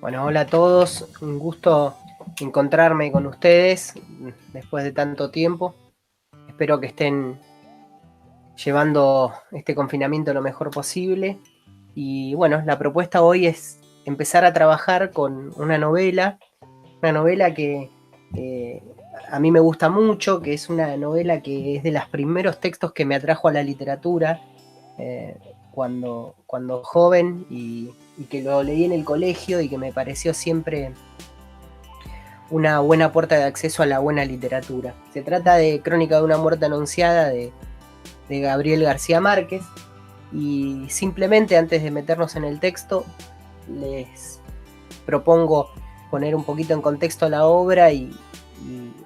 Bueno, hola a todos, un gusto encontrarme con ustedes después de tanto tiempo. Espero que estén llevando este confinamiento lo mejor posible. Y bueno, la propuesta hoy es empezar a trabajar con una novela que eh, a mí me gusta mucho, que es una novela que es de los primeros textos que me atrajo a la literatura eh, cuando joven y que lo leí en el colegio y que me pareció siempre una buena puerta de acceso a la buena literatura. Se trata de Crónica de una muerte anunciada de Gabriel García Márquez, y simplemente antes de meternos en el texto les propongo poner un poquito en contexto la obra y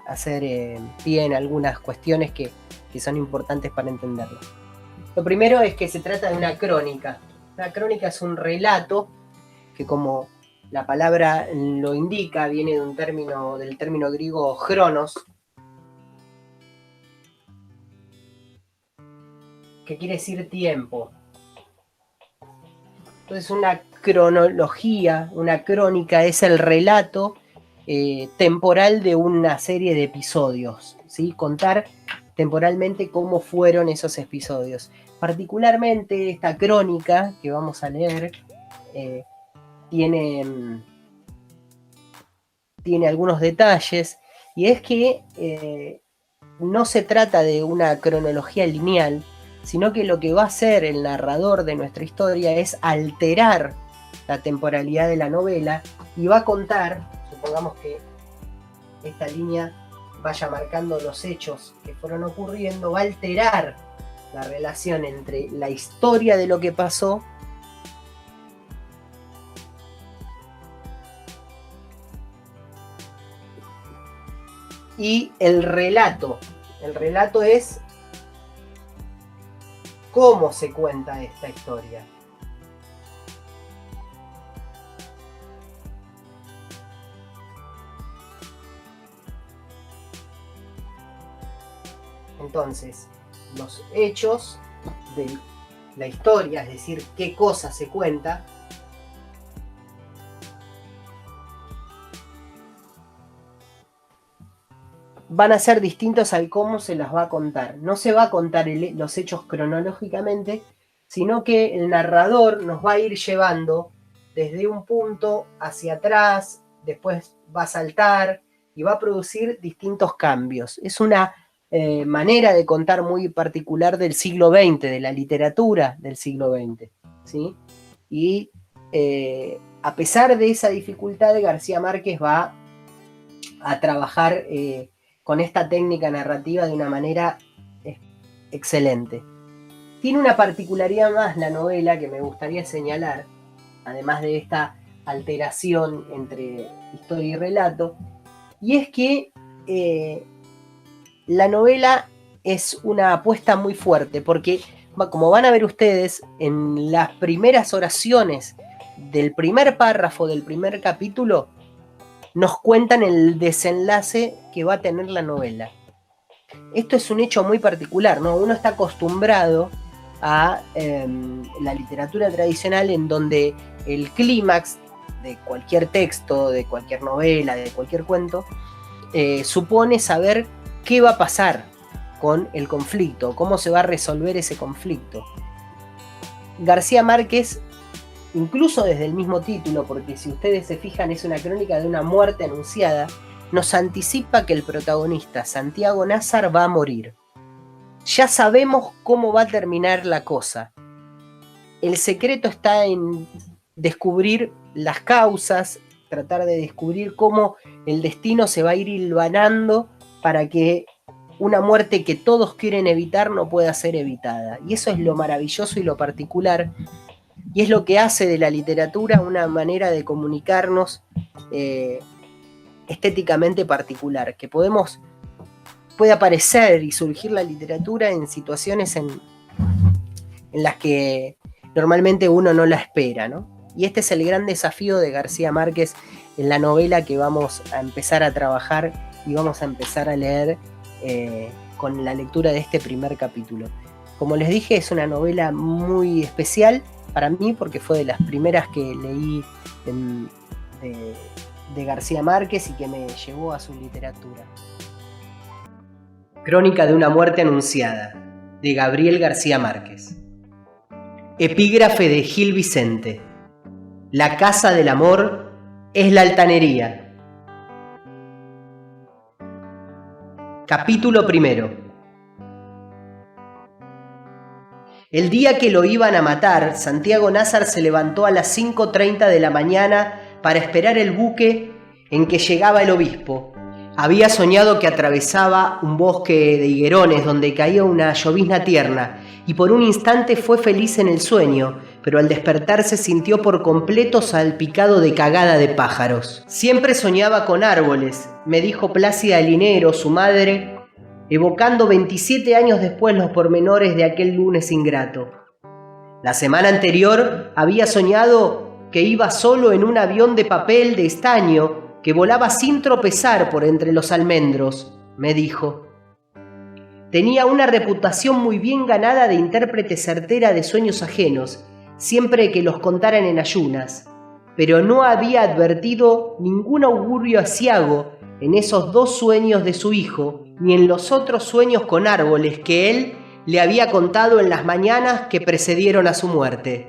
hacer pie en algunas cuestiones que son importantes para entenderlo. Lo primero es que se trata de una crónica. Una crónica es un relato que, como la palabra lo indica, viene de del término griego chronos, que quiere decir tiempo. Entonces una cronología, una crónica es el relato temporal de una serie de episodios, ¿sí? Contar temporalmente cómo fueron esos episodios. Particularmente esta crónica que vamos a leer eh, tiene, tiene algunos detalles, y es que no se trata de una cronología lineal, sino que lo que va a hacer el narrador de nuestra historia es alterar la temporalidad de la novela y va a contar, supongamos que esta línea vaya marcando los hechos que fueron ocurriendo, va a alterar la relación entre la historia de lo que pasó y el relato. El relato es cómo se cuenta esta historia. Entonces, los hechos de la historia, es decir, qué cosa se cuenta, van a ser distintos al cómo se las va a contar. No se va a contar los hechos cronológicamente, sino que el narrador nos va a ir llevando desde un punto hacia atrás, después va a saltar y va a producir distintos cambios. Es una manera de contar muy particular del siglo XX, de la literatura del siglo XX, ¿sí? Y a pesar de esa dificultad, García Márquez va a trabajar con esta técnica narrativa de una manera excelente. Tiene una particularidad más la novela que me gustaría señalar, además de esta alteración entre historia y relato, y es que la novela es una apuesta muy fuerte, porque como van a ver ustedes, en las primeras oraciones del primer párrafo del primer capítulo, nos cuentan el desenlace que va a tener la novela. Esto es un hecho muy particular, ¿no? Uno está acostumbrado a la literatura tradicional en donde el clímax de cualquier texto, de cualquier novela, de cualquier cuento, supone saber qué va a pasar con el conflicto, cómo se va a resolver ese conflicto. García Márquez, incluso desde el mismo título, porque si ustedes se fijan es una crónica de una muerte anunciada, nos anticipa que el protagonista, Santiago Nazar, va a morir. Ya sabemos cómo va a terminar la cosa. El secreto está en descubrir las causas, tratar de descubrir cómo el destino se va a ir hilvanando para que una muerte que todos quieren evitar no pueda ser evitada. Y eso es lo maravilloso y lo particular, y es lo que hace de la literatura una manera de comunicarnos estéticamente particular, que puede aparecer y surgir la literatura en situaciones en las que normalmente uno no la espera, ¿no? Y este es el gran desafío de García Márquez en la novela que vamos a empezar a trabajar y vamos a empezar a leer con la lectura de este primer capítulo. Como les dije, es una novela muy especial para mí porque fue de las primeras que leí de García Márquez y que me llevó a su literatura. Crónica de una muerte anunciada, de Gabriel García Márquez. Epígrafe de Gil Vicente. La casa del amor es la altanería. Capítulo primero. El día que lo iban a matar, Santiago Nazar se levantó a las 5:30 de la mañana para esperar el buque en que llegaba el obispo. Había soñado que atravesaba un bosque de higuerones donde caía una llovizna tierna y por un instante fue feliz en el sueño, pero al despertar se sintió por completo salpicado de cagada de pájaros. Siempre soñaba con árboles, me dijo Plácida Linero, su madre, evocando 27 años después los pormenores de aquel lunes ingrato. La semana anterior había soñado que iba solo en un avión de papel de estaño que volaba sin tropezar por entre los almendros, me dijo. Tenía una reputación muy bien ganada de intérprete certera de sueños ajenos, siempre que los contaran en ayunas, pero no había advertido ningún augurio aciago en esos 2 sueños de su hijo, ni en los otros sueños con árboles que él le había contado en las mañanas que precedieron a su muerte.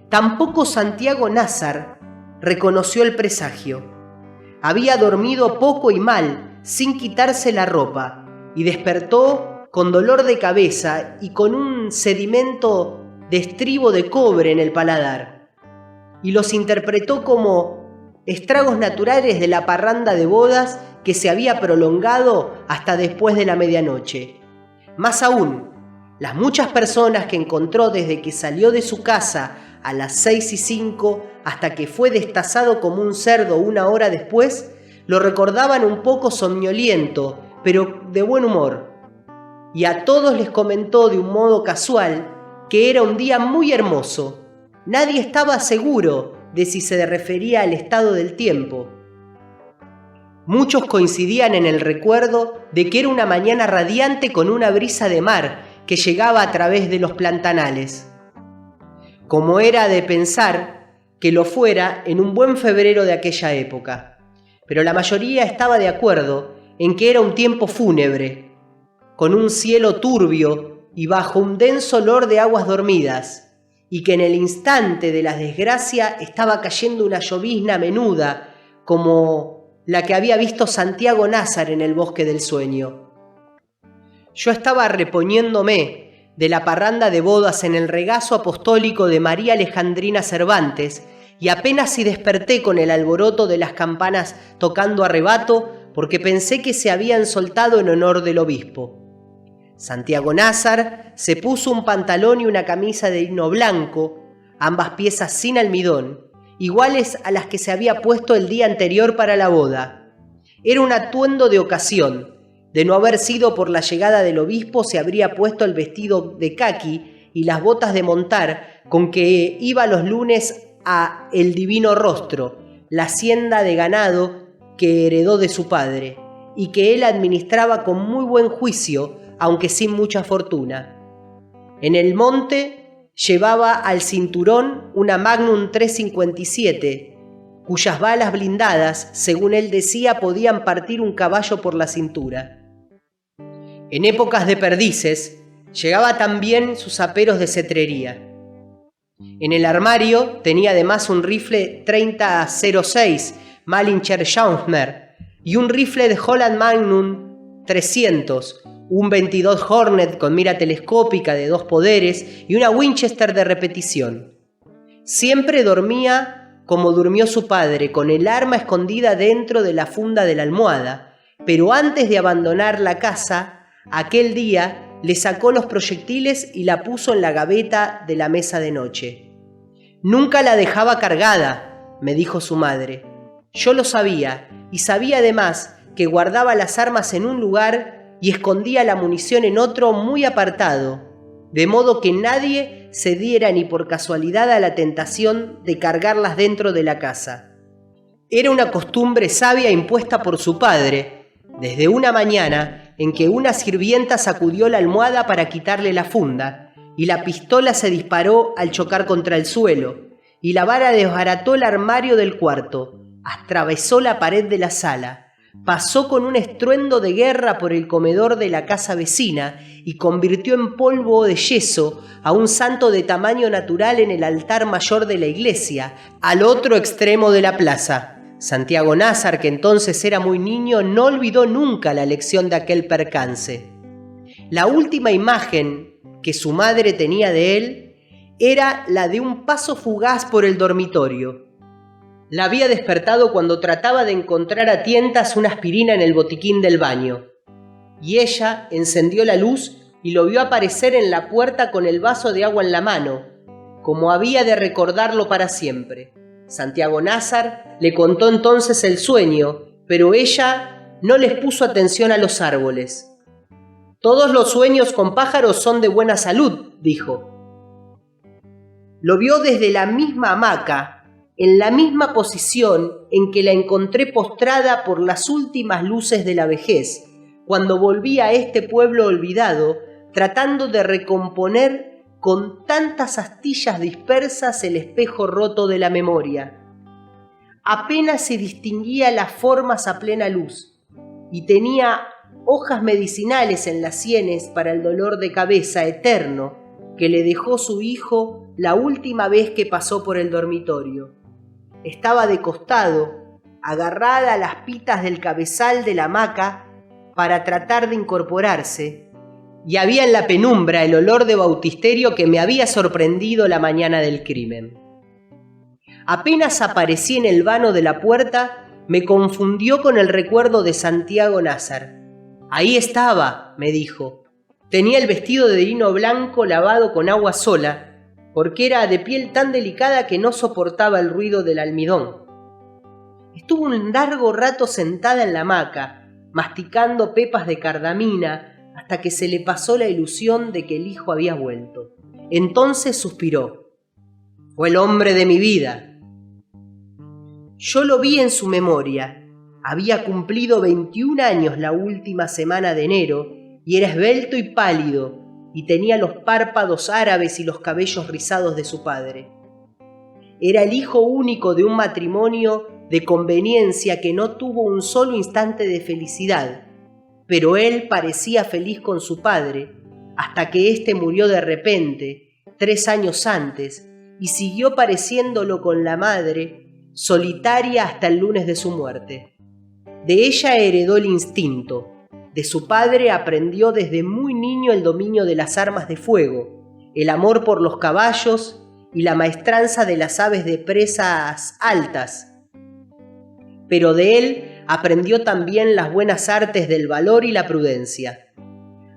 Tampoco Santiago Nazar reconoció el presagio. Había dormido poco y mal, sin quitarse la ropa, y despertó con dolor de cabeza y con un sedimento de estribo de cobre en el paladar, y los interpretó como estragos naturales de la parranda de bodas que se había prolongado hasta después de la medianoche. Más aún, las muchas personas que encontró desde que salió de su casa a las 6:05 hasta que fue destazado como un cerdo 1 hora después, lo recordaban un poco somnoliento, pero de buen humor. Y a todos les comentó de un modo casual que era un día muy hermoso. Nadie estaba seguro de si se refería al estado del tiempo. Muchos coincidían en el recuerdo de que era una mañana radiante con una brisa de mar que llegaba a través de los plantanales. Como era de pensar que lo fuera en un buen febrero de aquella época. Pero la mayoría estaba de acuerdo en que era un tiempo fúnebre, con un cielo turbio y bajo un denso olor de aguas dormidas, y que en el instante de la desgracia estaba cayendo una llovizna menuda, como la que había visto Santiago Nazar en el bosque del sueño. Yo estaba reponiéndome de la parranda de bodas en el regazo apostólico de María Alejandrina Cervantes, y apenas si desperté con el alboroto de las campanas tocando a rebato, porque pensé que se habían soltado en honor del obispo. Santiago Nazar se puso un pantalón y una camisa de lino blanco, ambas piezas sin almidón, iguales a las que se había puesto el día anterior para la boda. Era un atuendo de ocasión. De no haber sido por la llegada del obispo, se habría puesto el vestido de caqui y las botas de montar con que iba los lunes a El Divino Rostro, la hacienda de ganado que heredó de su padre, y que él administraba con muy buen juicio, aunque sin mucha fortuna. En el monte llevaba al cinturón una Magnum 357, cuyas balas blindadas, según él decía, podían partir un caballo por la cintura. En épocas de perdices, llevaba también sus aperos de cetrería. En el armario tenía además un rifle 30-06 Malinger Schaummer y un rifle de Holland Magnum 300, un 22 Hornet con mira telescópica de 2 poderes y una Winchester de repetición. Siempre dormía como durmió su padre, con el arma escondida dentro de la funda de la almohada, pero antes de abandonar la casa, aquel día le sacó los proyectiles y la puso en la gaveta de la mesa de noche. Nunca la dejaba cargada, me dijo su madre. Yo lo sabía, y sabía además que guardaba las armas en un lugar y escondía la munición en otro muy apartado, de modo que nadie se diera ni por casualidad a la tentación de cargarlas dentro de la casa. Era una costumbre sabia impuesta por su padre, desde una mañana en que una sirvienta sacudió la almohada para quitarle la funda, y la pistola se disparó al chocar contra el suelo, y la bala desbarató el armario del cuarto, Atravesó la pared de la sala, pasó con un estruendo de guerra por el comedor de la casa vecina y convirtió en polvo de yeso a un santo de tamaño natural en el altar mayor de la iglesia, al otro extremo de la plaza. Santiago Nazar, que entonces era muy niño, no olvidó nunca la lección de aquel percance. La última imagen que su madre tenía de él era la de un paso fugaz por el dormitorio. La había despertado cuando trataba de encontrar a tientas una aspirina en el botiquín del baño. Y ella encendió la luz y lo vio aparecer en la puerta con el vaso de agua en la mano, como había de recordarlo para siempre. Santiago Nazar le contó entonces el sueño, pero ella no les puso atención a los árboles. «Todos los sueños con pájaros son de buena salud», dijo. Lo vio desde la misma hamaca, en la misma posición en que la encontré postrada por las últimas luces de la vejez, cuando volví a este pueblo olvidado, tratando de recomponer con tantas astillas dispersas el espejo roto de la memoria. Apenas se distinguía las formas a plena luz, y tenía hojas medicinales en las sienes para el dolor de cabeza eterno que le dejó su hijo la última vez que pasó por el dormitorio. Estaba de costado, agarrada a las pitas del cabezal de la hamaca para tratar de incorporarse, y había en la penumbra el olor de bautisterio que me había sorprendido la mañana del crimen. Apenas aparecí en el vano de la puerta, me confundió con el recuerdo de Santiago Nazar. «Ahí estaba», me dijo. Tenía el vestido de lino blanco lavado con agua sola, porque era de piel tan delicada que no soportaba el ruido del almidón. Estuvo un largo rato sentada en la hamaca, masticando pepas de cardamina, hasta que se le pasó la ilusión de que el hijo había vuelto. Entonces suspiró. «Fue el hombre de mi vida». Yo lo vi en su memoria. Había cumplido 21 años la última semana de enero y era esbelto y pálido y tenía los párpados árabes y los cabellos rizados de su padre. Era el hijo único de un matrimonio de conveniencia que no tuvo un solo instante de felicidad, pero él parecía feliz con su padre hasta que éste murió de repente, 3 años antes, y siguió pareciéndolo con la madre, solitaria hasta el lunes de su muerte. De ella heredó el instinto, de su padre aprendió desde muy niño el dominio de las armas de fuego, el amor por los caballos y la maestranza de las aves de presas altas. Pero de él aprendió también las buenas artes del valor y la prudencia.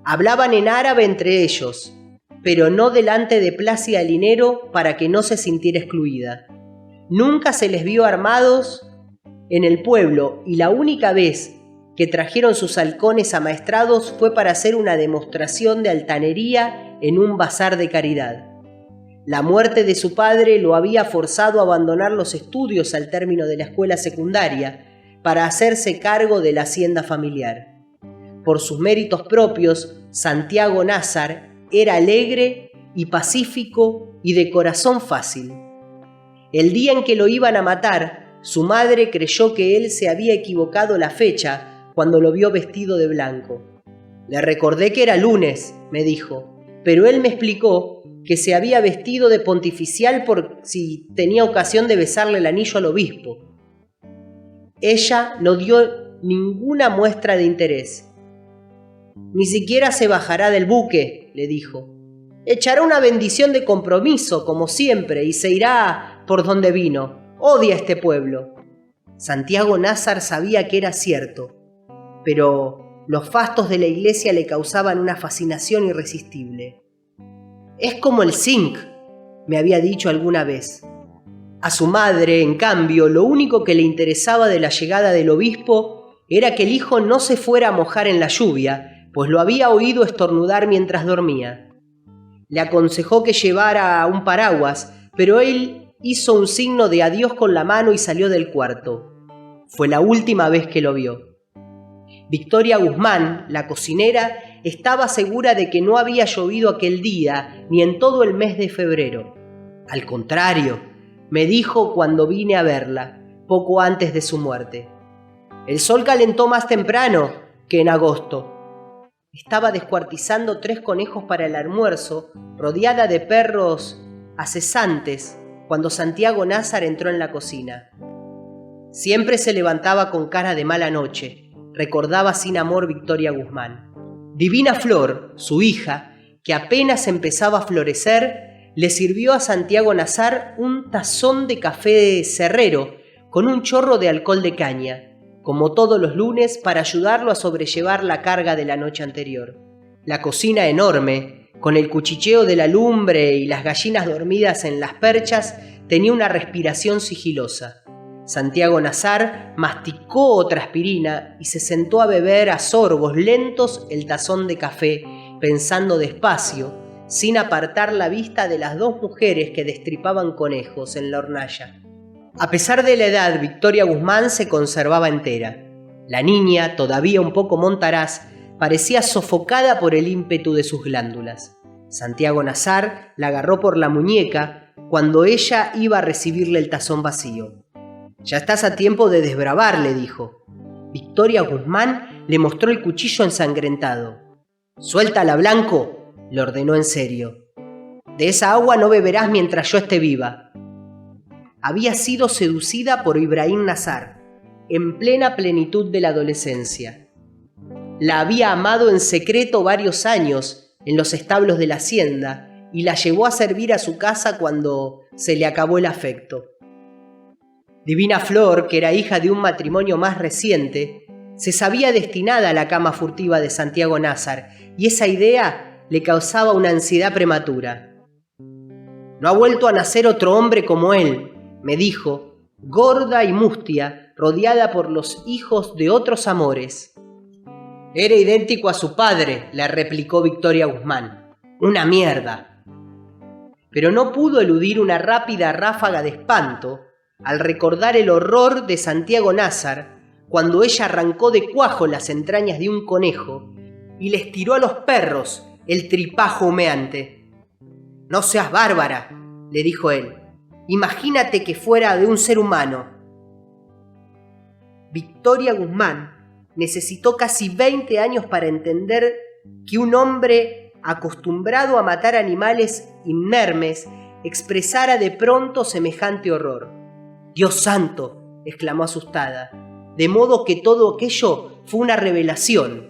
Hablaban en árabe entre ellos, pero no delante de Plácida Linero para que no se sintiera excluida. Nunca se les vio armados en el pueblo y la única vez que trajeron sus halcones amaestrados fue para hacer una demostración de altanería en un bazar de caridad. La muerte de su padre lo había forzado a abandonar los estudios al término de la escuela secundaria para hacerse cargo de la hacienda familiar. Por sus méritos propios, Santiago Nazar era alegre y pacífico y de corazón fácil. El día en que lo iban a matar, su madre creyó que él se había equivocado la fecha cuando lo vio vestido de blanco. Le recordé que era lunes, me dijo, pero él me explicó que se había vestido de pontificial por si tenía ocasión de besarle el anillo al obispo. Ella no dio ninguna muestra de interés. «Ni siquiera se bajará del buque», le dijo. «Echará una bendición de compromiso, como siempre, y se irá por donde vino. Odia este pueblo». Santiago Nazar sabía que era cierto, pero los fastos de la iglesia le causaban una fascinación irresistible. «Es como el zinc», me había dicho alguna vez. A su madre, en cambio, lo único que le interesaba de la llegada del obispo era que el hijo no se fuera a mojar en la lluvia, pues lo había oído estornudar mientras dormía. Le aconsejó que llevara un paraguas, pero él hizo un signo de adiós con la mano y salió del cuarto. Fue la última vez que lo vio. Victoria Guzmán, la cocinera, estaba segura de que no había llovido aquel día ni en todo el mes de febrero. Al contrario, me dijo cuando vine a verla, poco antes de su muerte. El sol calentó más temprano que en agosto. Estaba descuartizando 3 conejos para el almuerzo, rodeada de perros acesantes, cuando Santiago Nazar entró en la cocina. Siempre se levantaba con cara de mala noche, recordaba sin amor Victoria Guzmán. Divina Flor, su hija, que apenas empezaba a florecer, le sirvió a Santiago Nazar un tazón de café cerrero con un chorro de alcohol de caña, como todos los lunes, para ayudarlo a sobrellevar la carga de la noche anterior. La cocina enorme, con el cuchicheo de la lumbre y las gallinas dormidas en las perchas, tenía una respiración sigilosa. Santiago Nazar masticó otra aspirina y se sentó a beber a sorbos lentos el tazón de café, pensando despacio, sin apartar la vista de las 2 mujeres que destripaban conejos en la hornalla. A pesar de la edad, Victoria Guzmán se conservaba entera. La niña, todavía un poco montaraz, parecía sofocada por el ímpetu de sus glándulas. Santiago Nazar la agarró por la muñeca cuando ella iba a recibirle el tazón vacío. «Ya estás a tiempo de desbravar», le dijo. Victoria Guzmán le mostró el cuchillo ensangrentado. «Suéltala, Blanco», le ordenó en serio. «De esa agua no beberás mientras yo esté viva». Había sido seducida por Ibrahim Nazar, en plena plenitud de la adolescencia. La había amado en secreto varios años en los establos de la hacienda y la llevó a servir a su casa cuando se le acabó el afecto. Divina Flor, que era hija de un matrimonio más reciente, se sabía destinada a la cama furtiva de Santiago Nazar y esa idea le causaba una ansiedad prematura. «No ha vuelto a nacer otro hombre como él», me dijo, gorda y mustia, rodeada por los hijos de otros amores. «Era idéntico a su padre», le replicó Victoria Guzmán. «Una mierda». Pero no pudo eludir una rápida ráfaga de espanto al recordar el horror de Santiago Nazar cuando ella arrancó de cuajo las entrañas de un conejo y les tiró a los perros el tripajo humeante. «No seas bárbara», le dijo él. «Imagínate que fuera de un ser humano». Victoria Guzmán necesitó casi 20 años para entender que un hombre acostumbrado a matar animales inermes expresara de pronto semejante horror. «Dios santo», exclamó asustada, de modo que todo aquello fue una revelación.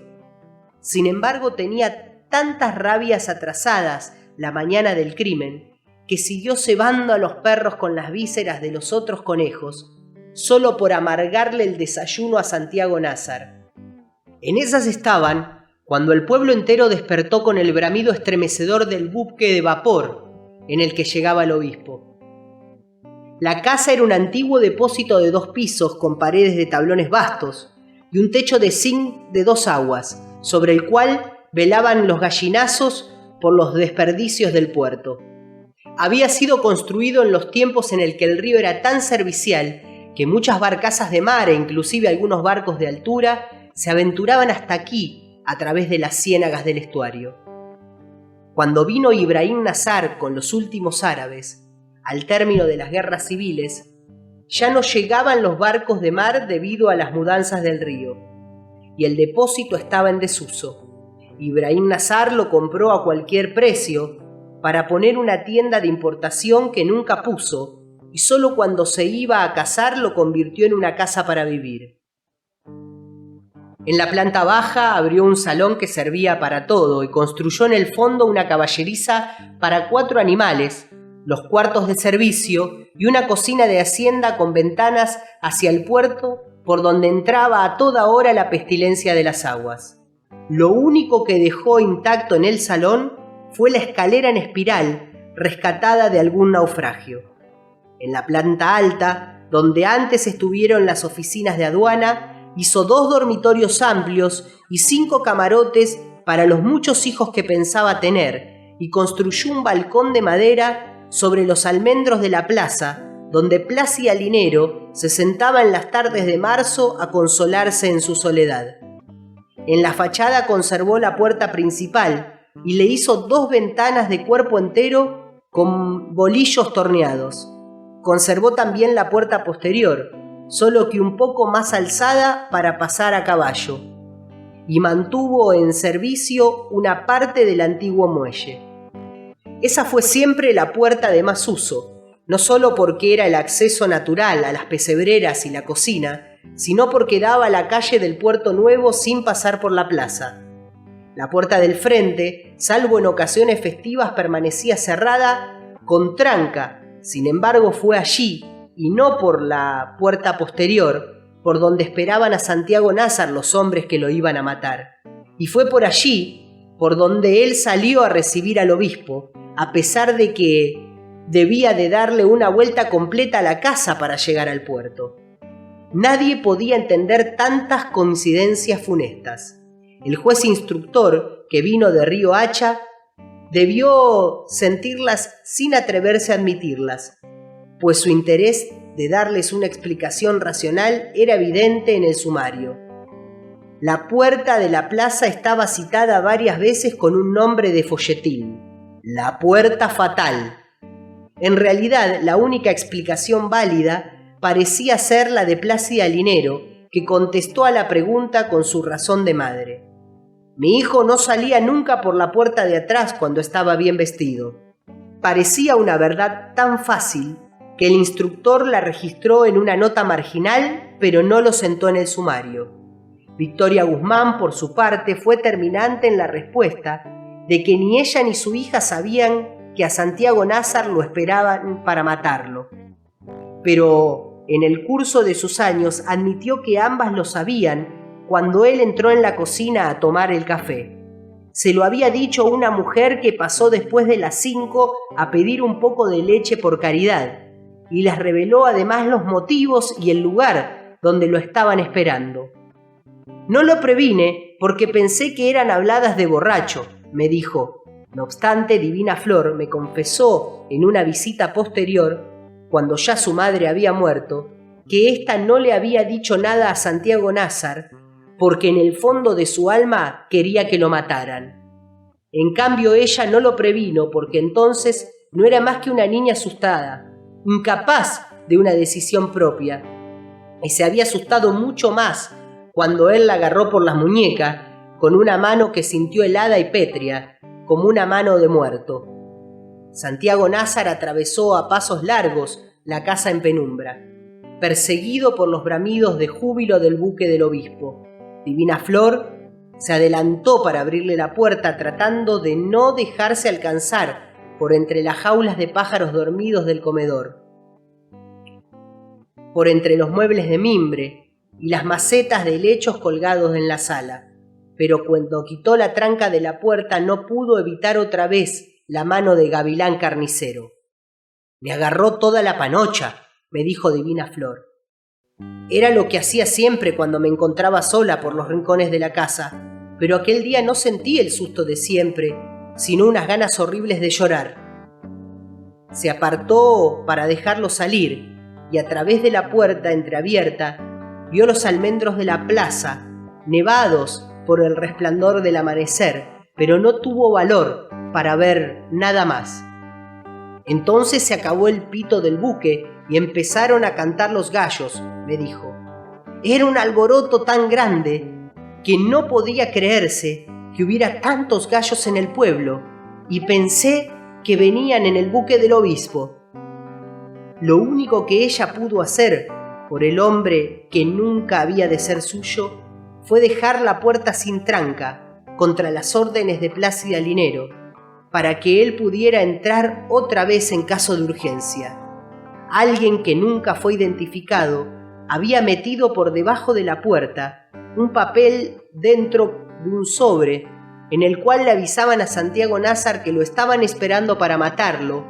Sin embargo, tenía tantas rabias atrasadas la mañana del crimen que siguió cebando a los perros con las vísceras de los otros conejos, solo por amargarle el desayuno a Santiago Nazar. En esas estaban cuando el pueblo entero despertó con el bramido estremecedor del buque de vapor en el que llegaba el obispo. La casa era un antiguo depósito de 2 pisos con paredes de tablones vastos y un techo de zinc de 2 aguas, sobre el cual velaban los gallinazos por los desperdicios del puerto. Había sido construido en los tiempos en el que el río era tan servicial que muchas barcazas de mar e inclusive algunos barcos de altura se aventuraban hasta aquí a través de las ciénagas del estuario. Cuando vino Ibrahim Nazar con los últimos árabes, al término de las guerras civiles, ya no llegaban los barcos de mar debido a las mudanzas del río, y el depósito estaba en desuso. Ibrahim Nazar lo compró a cualquier precio para poner una tienda de importación que nunca puso, y solo cuando se iba a casar lo convirtió en una casa para vivir. En la planta baja abrió un salón que servía para todo y construyó en el fondo una caballeriza para 4 animales, los cuartos de servicio y una cocina de hacienda con ventanas hacia el puerto por donde entraba a toda hora la pestilencia de las aguas. Lo único que dejó intacto en el salón fue la escalera en espiral rescatada de algún naufragio. En la planta alta, donde antes estuvieron las oficinas de aduana, hizo 2 dormitorios amplios y 5 camarotes para los muchos hijos que pensaba tener y construyó un balcón de madera sobre los almendros de la plaza, donde Plácida Linero se sentaba en las tardes de marzo a consolarse en su soledad. En la fachada conservó la puerta principal y le hizo 2 ventanas de cuerpo entero con bolillos torneados. Conservó también la puerta posterior, solo que un poco más alzada para pasar a caballo, y mantuvo en servicio una parte del antiguo muelle. Esa fue siempre la puerta de más uso, no solo porque era el acceso natural a las pesebreras y la cocina, sino porque daba a la calle del Puerto Nuevo sin pasar por la plaza. La puerta del frente, salvo en ocasiones festivas, permanecía cerrada con tranca. Sin embargo, fue allí, y no por la puerta posterior, por donde esperaban a Santiago Nazar los hombres que lo iban a matar. Y fue por allí por donde él salió a recibir al obispo, a pesar de que debía de darle una vuelta completa a la casa para llegar al puerto. Nadie podía entender tantas coincidencias funestas. El juez instructor, que vino de Río Hacha, debió sentirlas sin atreverse a admitirlas, pues su interés de darles una explicación racional era evidente en el sumario. La puerta de la plaza estaba citada varias veces con un nombre de folletín: la puerta fatal. En realidad, la única explicación válida parecía ser la de Plácida Linero, que contestó a la pregunta con su razón de madre. Mi hijo no salía nunca por la puerta de atrás cuando estaba bien vestido. Parecía una verdad tan fácil que el instructor la registró en una nota marginal, pero no lo sentó en el sumario. Victoria Guzmán, por su parte, fue terminante en la respuesta de que ni ella ni su hija sabían que a Santiago Nazar lo esperaban para matarlo. Pero en el curso de sus años admitió que ambas lo sabían cuando él entró en la cocina a tomar el café. Se lo había dicho una mujer que pasó después de las 5 a pedir un poco de leche por caridad, y les reveló además los motivos y el lugar donde lo estaban esperando. No lo previne porque pensé que eran habladas de borracho, me dijo. No obstante, Divina Flor me confesó en una visita posterior, cuando ya su madre había muerto, que ésta no le había dicho nada a Santiago Nazar porque en el fondo de su alma quería que lo mataran. En cambio, ella no lo previno porque entonces no era más que una niña asustada, incapaz de una decisión propia, y se había asustado mucho más cuando él la agarró por las muñecas con una mano que sintió helada y pétrea, como una mano de muerto. Santiago Nazar atravesó a pasos largos la casa en penumbra, perseguido por los bramidos de júbilo del buque del obispo. Divina Flor se adelantó para abrirle la puerta, tratando de no dejarse alcanzar por entre las jaulas de pájaros dormidos del comedor, por entre los muebles de mimbre y las macetas de helechos colgados en la sala. Pero cuando quitó la tranca de la puerta no pudo evitar otra vez la mano de Gavilán Carnicero. Me agarró toda la panocha, me dijo Divina Flor. Era lo que hacía siempre cuando me encontraba sola por los rincones de la casa, pero aquel día no sentí el susto de siempre, sino unas ganas horribles de llorar. Se apartó para dejarlo salir, y a través de la puerta entreabierta vio los almendros de la plaza, nevados por el resplandor del amanecer, pero no tuvo valor para ver nada más. Entonces se acabó el pito del buque y empezaron a cantar los gallos, me dijo. Era un alboroto tan grande que no podía creerse que hubiera tantos gallos en el pueblo, y pensé que venían en el buque del obispo. Lo único que ella pudo hacer por el hombre que nunca había de ser suyo fue dejar la puerta sin tranca contra las órdenes de Plácida Linero, para que él pudiera entrar otra vez en caso de urgencia. Alguien que nunca fue identificado había metido por debajo de la puerta un papel dentro de un sobre en el cual le avisaban a Santiago Nazar que lo estaban esperando para matarlo,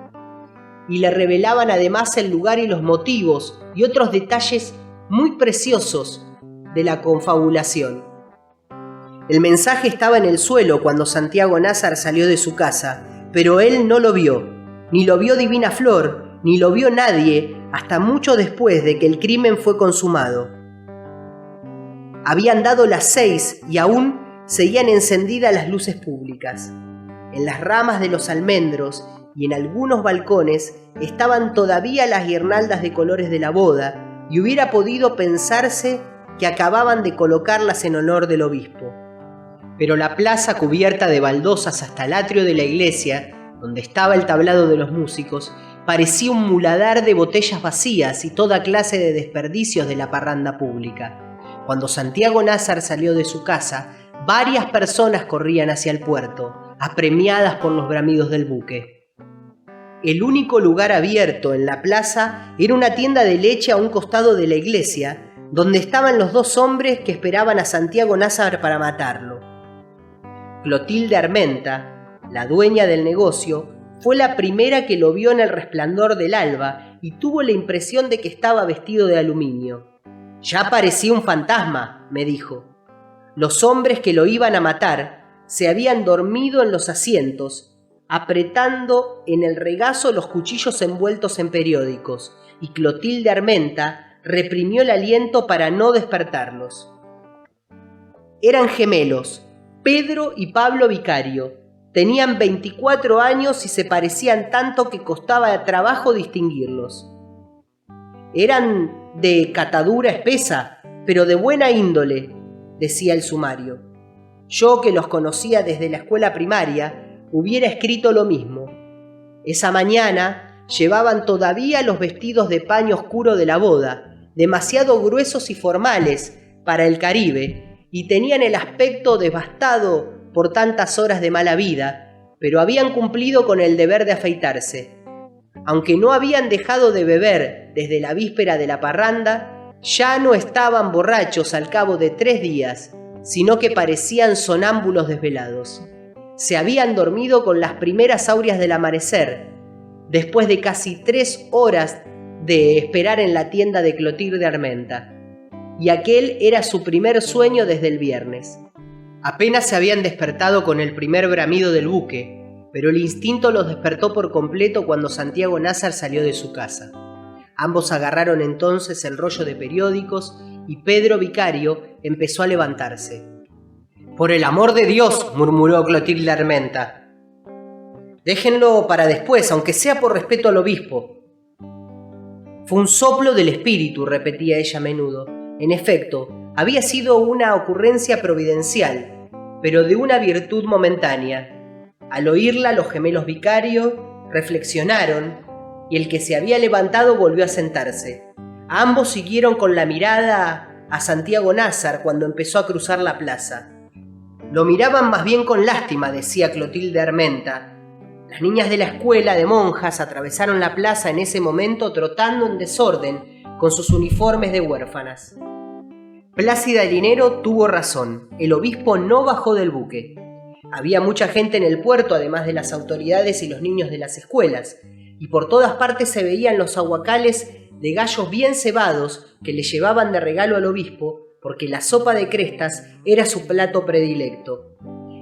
y le revelaban además el lugar y los motivos y otros detalles muy preciosos de la confabulación. El mensaje estaba en el suelo cuando Santiago Nazar salió de su casa, pero él no lo vio, ni lo vio Divina Flor, ni lo vio nadie hasta mucho después de que el crimen fue consumado. Habían dado las 6 y aún seguían encendidas las luces públicas. En las ramas de los almendros y en algunos balcones estaban todavía las guirnaldas de colores de la boda, y hubiera podido pensarse que acababan de colocarlas en honor del obispo. Pero la plaza, cubierta de baldosas hasta el atrio de la iglesia, donde estaba el tablado de los músicos, parecía un muladar de botellas vacías y toda clase de desperdicios de la parranda pública. Cuando Santiago Nazar salió de su casa, varias personas corrían hacia el puerto, apremiadas por los bramidos del buque. El único lugar abierto en la plaza era una tienda de leche a un costado de la iglesia, donde estaban los dos hombres que esperaban a Santiago Nazar para matarlo. Clotilde Armenta, la dueña del negocio, fue la primera que lo vio en el resplandor del alba y tuvo la impresión de que estaba vestido de aluminio. «Ya parecía un fantasma», me dijo. Los hombres que lo iban a matar se habían dormido en los asientos, apretando en el regazo los cuchillos envueltos en periódicos, y Clotilde Armenta reprimió el aliento para no despertarlos. Eran gemelos, Pedro y Pablo Vicario. Tenían 24 años y se parecían tanto que costaba trabajo distinguirlos. Eran de catadura espesa, pero de buena índole, decía el sumario. Yo, que los conocía desde la escuela primaria, hubiera escrito lo mismo. Esa mañana llevaban todavía los vestidos de paño oscuro de la boda, demasiado gruesos y formales para el Caribe, y tenían el aspecto devastado por tantas horas de mala vida, pero habían cumplido con el deber de afeitarse. Aunque no habían dejado de beber desde la víspera de la parranda, ya no estaban borrachos al cabo de 3 días, sino que parecían sonámbulos desvelados. Se habían dormido con las primeras aurias del amanecer, después de casi 3 horas de esperar en la tienda de Clotilde Armenta, y aquel era su primer sueño desde el viernes. Apenas se habían despertado con el primer bramido del buque, pero el instinto los despertó por completo cuando Santiago Nazar salió de su casa. Ambos agarraron entonces el rollo de periódicos y Pedro Vicario empezó a levantarse. «Por el amor de Dios», murmuró Clotilde Armenta. «Déjenlo para después, aunque sea por respeto al obispo». «Fue un soplo del espíritu», repetía ella a menudo. En efecto, había sido una ocurrencia providencial, pero de una virtud momentánea. Al oírla, los gemelos Vicario reflexionaron y el que se había levantado volvió a sentarse. Ambos siguieron con la mirada a Santiago Nazar cuando empezó a cruzar la plaza. Lo miraban más bien con lástima, decía Clotilde Armenta. Las niñas de la escuela de monjas atravesaron la plaza en ese momento trotando en desorden con sus uniformes de huérfanas. Plácida Linero tuvo razón, el obispo no bajó del buque. Había mucha gente en el puerto, además de las autoridades y los niños de las escuelas, y por todas partes se veían los aguacales de gallos bien cebados que le llevaban de regalo al obispo, porque la sopa de crestas era su plato predilecto.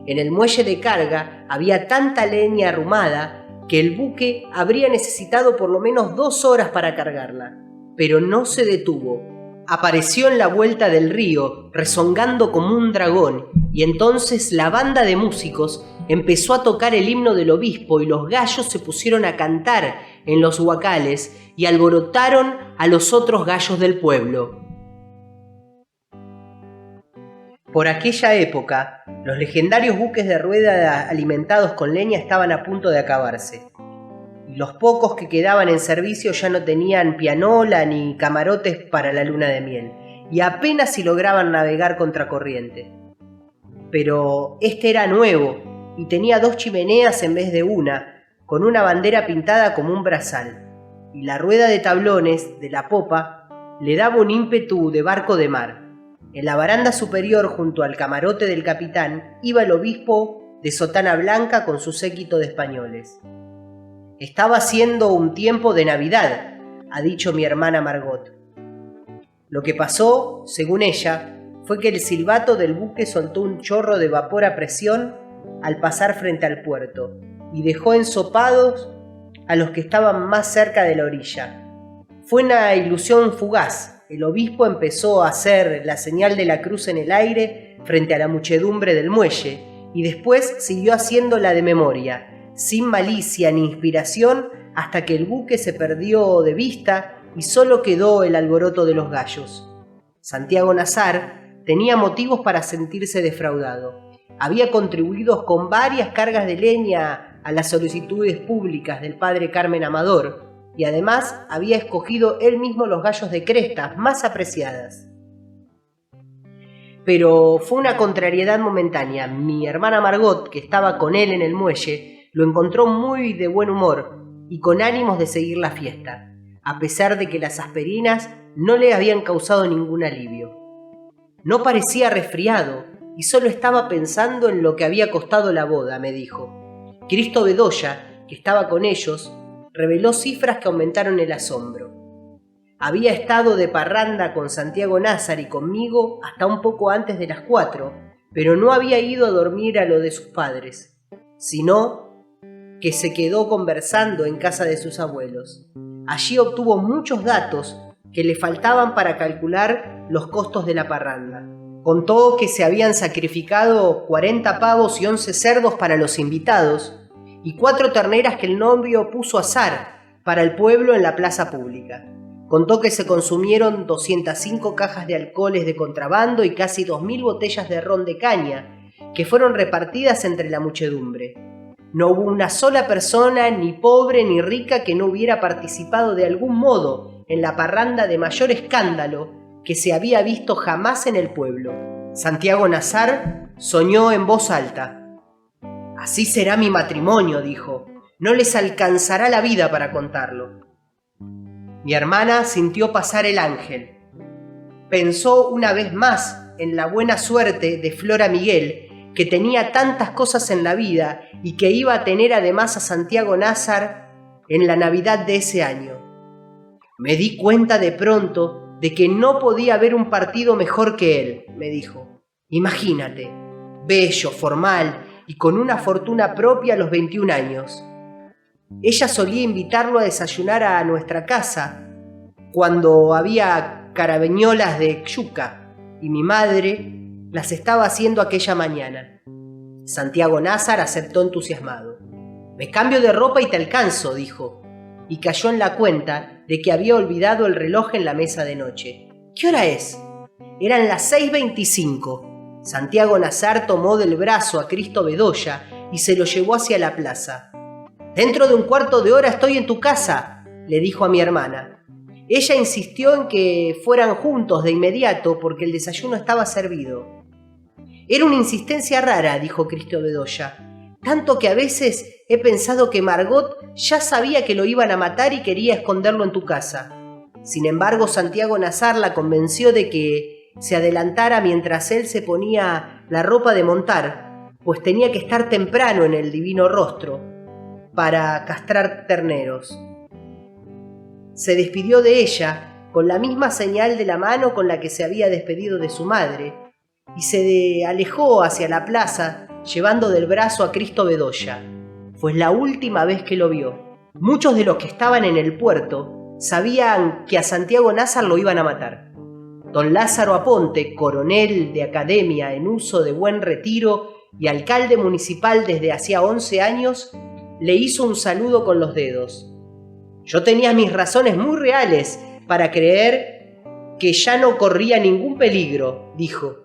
En el muelle de carga había tanta leña arrumada que el buque habría necesitado por lo menos 2 horas para cargarla, pero no se detuvo. Apareció en la vuelta del río, rezongando como un dragón, y entonces la banda de músicos empezó a tocar el himno del obispo y los gallos se pusieron a cantar en los huacales y alborotaron a los otros gallos del pueblo. Por aquella época, los legendarios buques de rueda alimentados con leña estaban a punto de acabarse. Y los pocos que quedaban en servicio ya no tenían pianola ni camarotes para la luna de miel, y apenas si lograban navegar contracorriente. Pero este era nuevo, y tenía 2 chimeneas en vez de una, con una bandera pintada como un brazal, y la rueda de tablones de la popa le daba un ímpetu de barco de mar. En la baranda superior, junto al camarote del capitán, iba el obispo de sotana blanca con su séquito de españoles. «Estaba siendo un tiempo de Navidad», ha dicho mi hermana Margot. Lo que pasó, según ella, fue que el silbato del buque soltó un chorro de vapor a presión al pasar frente al puerto y dejó ensopados a los que estaban más cerca de la orilla. Fue una ilusión fugaz. El obispo empezó a hacer la señal de la cruz en el aire frente a la muchedumbre del muelle y después siguió haciéndola de memoria, sin malicia ni inspiración, hasta que el buque se perdió de vista y solo quedó el alboroto de los gallos. Santiago Nazar tenía motivos para sentirse defraudado. Había contribuido con varias cargas de leña a las solicitudes públicas del padre Carmen Amador y además había escogido él mismo los gallos de crestas más apreciadas. Pero fue una contrariedad momentánea. Mi hermana Margot, que estaba con él en el muelle, lo encontró muy de buen humor y con ánimos de seguir la fiesta, a pesar de que las aspirinas no le habían causado ningún alivio. No parecía resfriado y solo estaba pensando en lo que había costado la boda, me dijo. Cristo Bedoya, que estaba con ellos, reveló cifras que aumentaron el asombro. Había estado de parranda con Santiago Nazar y conmigo hasta un poco antes de las 4, pero no había ido a dormir a lo de sus padres, sino que se quedó conversando en casa de sus abuelos. Allí obtuvo muchos datos que le faltaban para calcular los costos de la parranda. Contó que se habían sacrificado 40 pavos y 11 cerdos para los invitados y 4 terneras que el novio puso a asar para el pueblo en la plaza pública. Contó que se consumieron 205 cajas de alcoholes de contrabando y casi 2000 botellas de ron de caña, que fueron repartidas entre la muchedumbre. No hubo una sola persona, ni pobre ni rica, que no hubiera participado de algún modo en la parranda de mayor escándalo que se había visto jamás en el pueblo. Santiago Nazar soñó en voz alta. «Así será mi matrimonio», dijo. «No les alcanzará la vida para contarlo». Mi hermana sintió pasar el ángel. Pensó una vez más en la buena suerte de Flora Miguel, que tenía tantas cosas en la vida y que iba a tener además a Santiago Nazar en la Navidad de ese año. Me di cuenta de pronto de que no podía haber un partido mejor que él, me dijo. Imagínate, bello, formal y con una fortuna propia a los 21 años. Ella solía invitarlo a desayunar a nuestra casa cuando había carabeñolas de yuca y mi madre las estaba haciendo aquella mañana. Santiago Nazar aceptó entusiasmado. «Me cambio de ropa y te alcanzo», dijo, y cayó en la cuenta de que había olvidado el reloj en la mesa de noche. «¿Qué hora es?» Eran las 6:25. Santiago Nazar tomó del brazo a Cristo Bedoya y se lo llevó hacia la plaza. «Dentro de un cuarto de hora estoy en tu casa», le dijo a mi hermana. Ella insistió en que fueran juntos de inmediato porque el desayuno estaba servido. «Era una insistencia rara», dijo Cristo Bedoya, «tanto que a veces he pensado que Margot ya sabía que lo iban a matar y quería esconderlo en tu casa». Sin embargo, Santiago Nazar la convenció de que se adelantara mientras él se ponía la ropa de montar, pues tenía que estar temprano en el Divino Rostro para castrar terneros. Se despidió de ella con la misma señal de la mano con la que se había despedido de su madre y se alejó hacia la plaza llevando del brazo a Cristo Bedoya. Fue la última vez que lo vio. Muchos de los que estaban en el puerto sabían que a Santiago Nazar lo iban a matar. Don Lázaro Aponte, coronel de academia en uso de buen retiro y alcalde municipal desde hacía 11 años, le hizo un saludo con los dedos. Yo tenía mis razones muy reales para creer que ya no corría ningún peligro, dijo.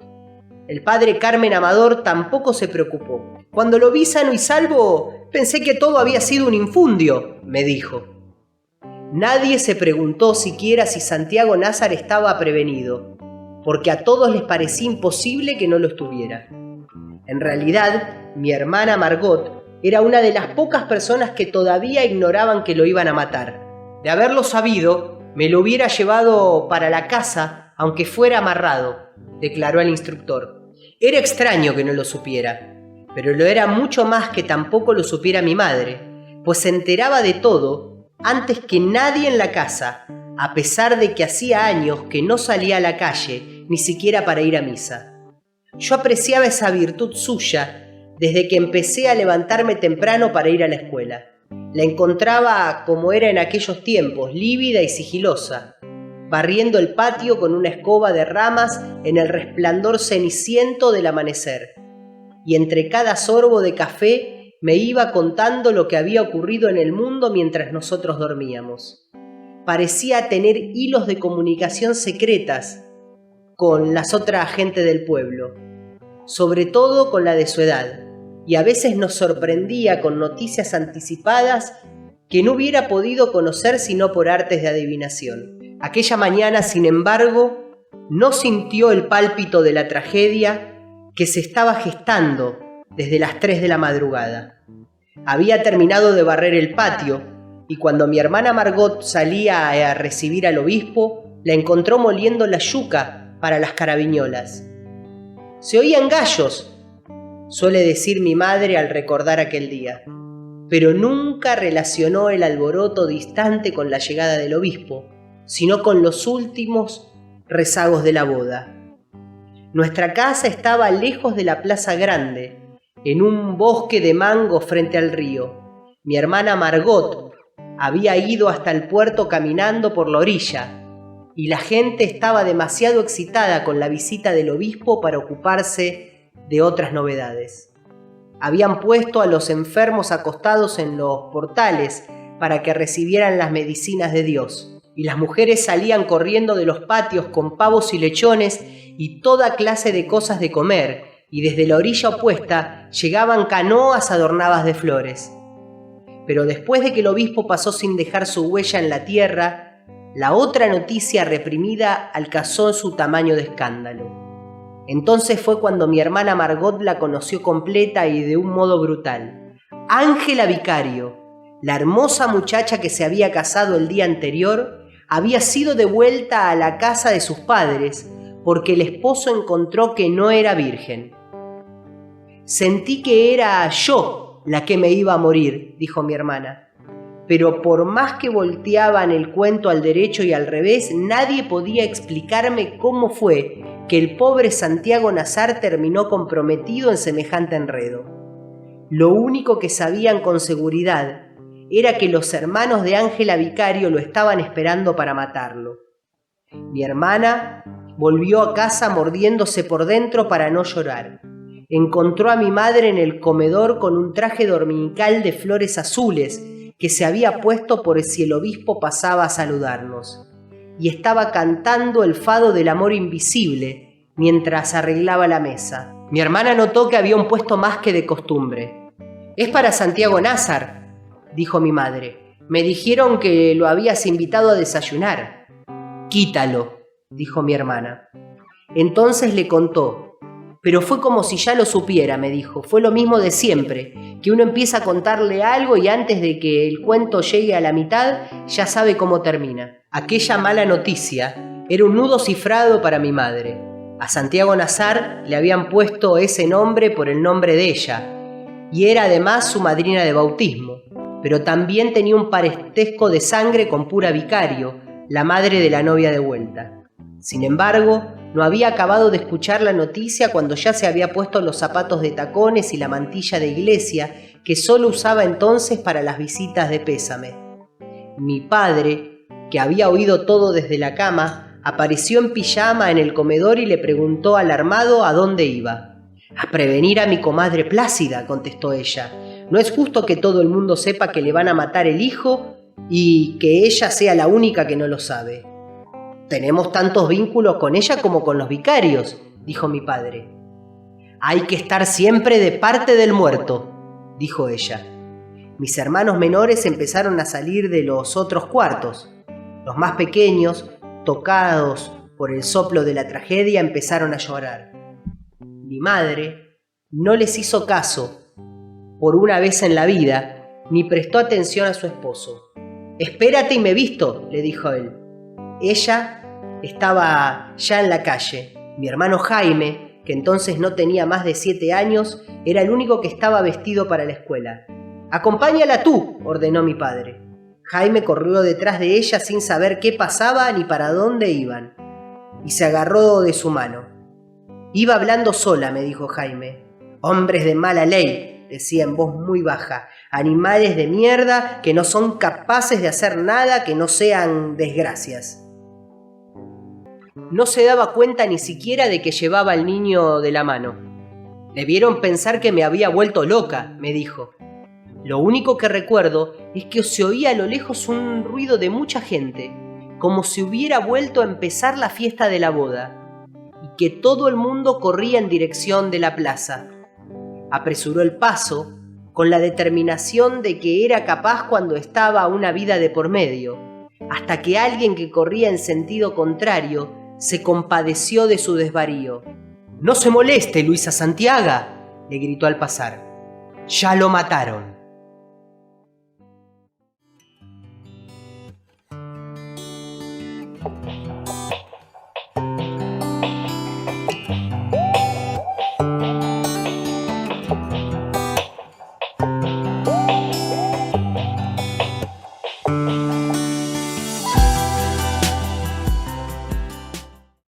El padre Carmen Amador tampoco se preocupó. Cuando lo vi sano y salvo, pensé que todo había sido un infundio, me dijo. Nadie se preguntó siquiera si Santiago Nazar estaba prevenido, porque a todos les parecía imposible que no lo estuviera. En realidad, mi hermana Margot era una de las pocas personas que todavía ignoraban que lo iban a matar. De haberlo sabido, me lo hubiera llevado para la casa, aunque fuera amarrado, declaró el instructor. Era extraño que no lo supiera, pero lo era mucho más que tampoco lo supiera mi madre, pues se enteraba de todo antes que nadie en la casa, a pesar de que hacía años que no salía a la calle, ni siquiera para ir a misa. Yo apreciaba esa virtud suya desde que empecé a levantarme temprano para ir a la escuela. La encontraba como era en aquellos tiempos, lívida y sigilosa, barriendo el patio con una escoba de ramas en el resplandor ceniciento del amanecer. Y entre cada sorbo de café me iba contando lo que había ocurrido en el mundo mientras nosotros dormíamos. parecía tener hilos de comunicación secretas con las otras gente del pueblo, sobre todo con la de su edad, y a veces nos sorprendía con noticias anticipadas que no hubiera podido conocer sino por artes de adivinación. Aquella mañana, sin embargo, no sintió el pálpito de la tragedia que se estaba gestando desde las 3 de la madrugada. Había terminado de barrer el patio y cuando mi hermana Margot salía a recibir al obispo, la encontró moliendo la yuca para las caraviñolas. Se oían gallos, suele decir mi madre al recordar aquel día, pero nunca relacionó el alboroto distante con la llegada del obispo, sino con los últimos rezagos de la boda. Nuestra casa estaba lejos de la plaza grande, en un bosque de mangos frente al río. Mi hermana Margot había ido hasta el puerto caminando por la orilla, y la gente estaba demasiado excitada con la visita del obispo para ocuparse de otras novedades. Habían puesto a los enfermos acostados en los portales para que recibieran las medicinas de Dios, y las mujeres salían corriendo de los patios con pavos y lechones y toda clase de cosas de comer, y desde la orilla opuesta llegaban canoas adornadas de flores. Pero después de que el obispo pasó sin dejar su huella en la tierra, la otra noticia reprimida alcanzó su tamaño de escándalo. Entonces fue cuando mi hermana Margot la conoció completa y de un modo brutal. Ángela Vicario, la hermosa muchacha que se había casado el día anterior, había sido devuelta a la casa de sus padres porque el esposo encontró que no era virgen. Sentí que era yo la que me iba a morir, dijo mi hermana. Pero por más que volteaban el cuento al derecho y al revés, nadie podía explicarme cómo fue que el pobre Santiago Nazar terminó comprometido en semejante enredo. Lo único que sabían con seguridad era que los hermanos de Ángela Vicario lo estaban esperando para matarlo. Mi hermana volvió a casa mordiéndose por dentro para no llorar. Encontró a mi madre en el comedor con un traje dominical de flores azules que se había puesto por si el obispo pasaba a saludarnos, y estaba cantando el fado del amor invisible mientras arreglaba la mesa. Mi hermana notó que había un puesto más que de costumbre. «Es para Santiago Nazar», dijo mi madre. «Me dijeron que lo habías invitado a desayunar». «Quítalo», dijo mi hermana. Entonces le contó. Pero fue como si ya lo supiera, me dijo. Fue lo mismo de siempre, que uno empieza a contarle algo y antes de que el cuento llegue a la mitad, ya sabe cómo termina. Aquella mala noticia era un nudo cifrado para mi madre. A Santiago Nazar le habían puesto ese nombre por el nombre de ella, y era además su madrina de bautismo, pero también tenía un parentesco de sangre con Pura Vicario, la madre de la novia de vuelta. Sin embargo, no había acabado de escuchar la noticia cuando ya se había puesto los zapatos de tacones y la mantilla de iglesia que solo usaba entonces para las visitas de pésame. Mi padre, que había oído todo desde la cama, apareció en pijama en el comedor y le preguntó alarmado a dónde iba. «A prevenir a mi comadre Plácida», contestó ella. «No es justo que todo el mundo sepa que le van a matar el hijo y que ella sea la única que no lo sabe». «Tenemos tantos vínculos con ella como con los vicarios», dijo mi padre. «Hay que estar siempre de parte del muerto», dijo ella. Mis hermanos menores empezaron a salir de los otros cuartos. Los más pequeños, tocados por el soplo de la tragedia, empezaron a llorar. Mi madre no les hizo caso, por una vez en la vida, ni prestó atención a su esposo. «Espérate y me visto», le dijo él. Ella estaba ya en la calle. Mi hermano Jaime, que entonces no tenía más de 7 años, era el único que estaba vestido para la escuela. «Acompáñala tú», ordenó mi padre. Jaime corrió detrás de ella sin saber qué pasaba ni para dónde iban, y se agarró de su mano. «Iba hablando sola», me dijo Jaime. «Hombres de mala ley», decía en voz muy baja, «animales de mierda que no son capaces de hacer nada que no sean desgracias». No se daba cuenta ni siquiera de que llevaba al niño de la mano. «Debieron pensar que me había vuelto loca», me dijo. Lo único que recuerdo es que se oía a lo lejos un ruido de mucha gente, como si hubiera vuelto a empezar la fiesta de la boda, y que todo el mundo corría en dirección de la plaza. Apresuró el paso, con la determinación de que era capaz cuando estaba una vida de por medio, hasta que alguien que corría en sentido contrario se compadeció de su desvarío. «No se moleste, Luisa Santiago», le gritó al pasar. «Ya lo mataron».